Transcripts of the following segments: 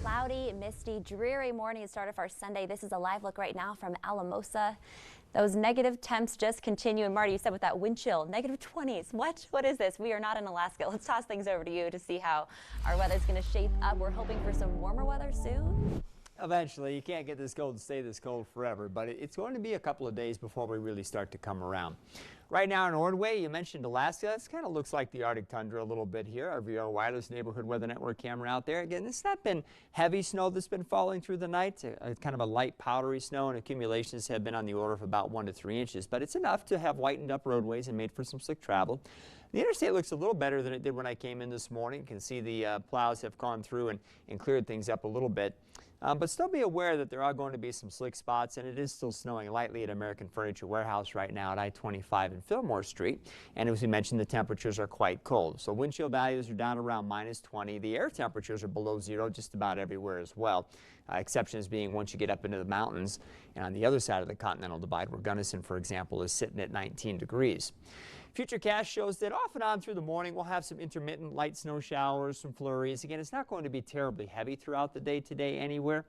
cloudy, misty, dreary morning to start off our Sunday. This is a live look right now from Alamosa. Those negative temps just continue. And Marty, you said with that wind chill, negative 20s. What is this? We are not in Alaska. Let's toss things over to you to see how our weather's going to shape up. We're hoping for some warmer weather soon. Eventually, you can't get this cold and stay this cold forever, but it's going to be a couple of days before we really start to come around. Right now in Ordway, you mentioned Alaska. This kind of looks like the Arctic tundra a little bit here. Our VR Wireless Neighborhood Weather Network camera out there. Again, it's not been heavy snow that's been falling through the night. Kind of a light powdery snow, and accumulations have been on the order of about 1 to 3 inches, but it's enough to have whitened up roadways and made for some slick travel. The interstate looks a little better than it did when I came in this morning. You can see the plows have gone through and cleared things up a little bit. But still be aware that there are going to be some slick spots, and it is still snowing lightly at American Furniture Warehouse right now at I-25 and Fillmore Street. And as we mentioned, the temperatures are quite cold. So wind chill values are down around -20. The air temperatures are below zero just about everywhere as well. Exceptions being once you get up into the mountains and on the other side of the Continental Divide, where Gunnison, for example, is sitting at 19 degrees. Futurecast shows that off and on through the morning we'll have some intermittent light snow showers, some flurries. Again, it's not going to be terribly heavy throughout the day today anywhere.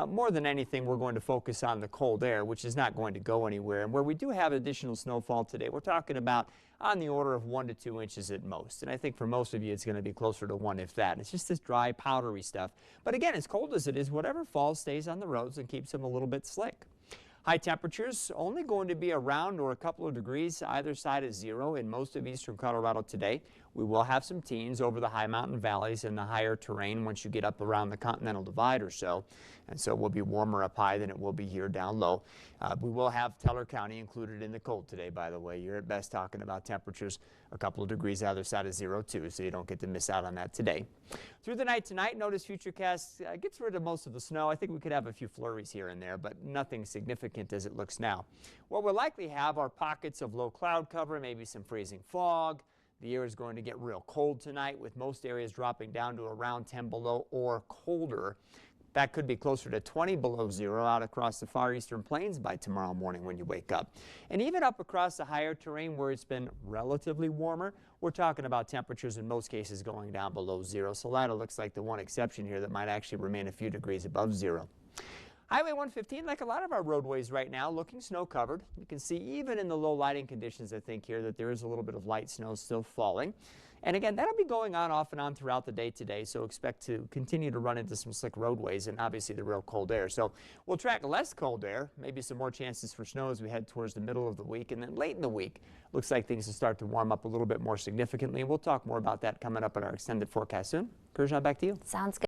More than anything, we're going to focus on the cold air, which is not going to go anywhere. And where we do have additional snowfall today, we're talking about on the order of 1 to 2 inches at most. And I think for most of you, it's going to be closer to 1 if that. It's just this dry, powdery stuff. But again, as cold as it is, whatever falls stays on the roads and keeps them a little bit slick. High temperatures only going to be around or a couple of degrees either side of zero in most of eastern Colorado today. We will have some teens over the high mountain valleys and the higher terrain once you get up around the Continental Divide or so. And so it will be warmer up high than it will be here down low. We will have Teller County included in the cold today, by the way. You're at best talking about temperatures a couple of degrees either side of zero too, so you don't get to miss out on that today. Through the night tonight, notice Futurecast gets rid of most of the snow. I think we could have a few flurries here and there, but nothing significant as it looks now. What we'll likely have are pockets of low cloud cover, maybe some freezing fog. The air is going to get real cold tonight, with most areas dropping down to around 10 below or colder. That could be closer to 20 below zero out across the far eastern plains by tomorrow morning when you wake up. And even up across the higher terrain where it's been relatively warmer, we're talking about temperatures in most cases going down below zero. So that looks like the one exception here that might actually remain a few degrees above zero. Highway 115, like a lot of our roadways right now, looking snow covered. You can see even in the low lighting conditions, I think here, that there is a little bit of light snow still falling. And again, that'll be going on off and on throughout the day today, so expect to continue to run into some slick roadways and obviously the real cold air. So we'll track less cold air, maybe some more chances for snow as we head towards the middle of the week. And then late in the week, looks like things will start to warm up a little bit more significantly. We'll talk more about that coming up in our extended forecast soon. Kurjan, back to you. Sounds good.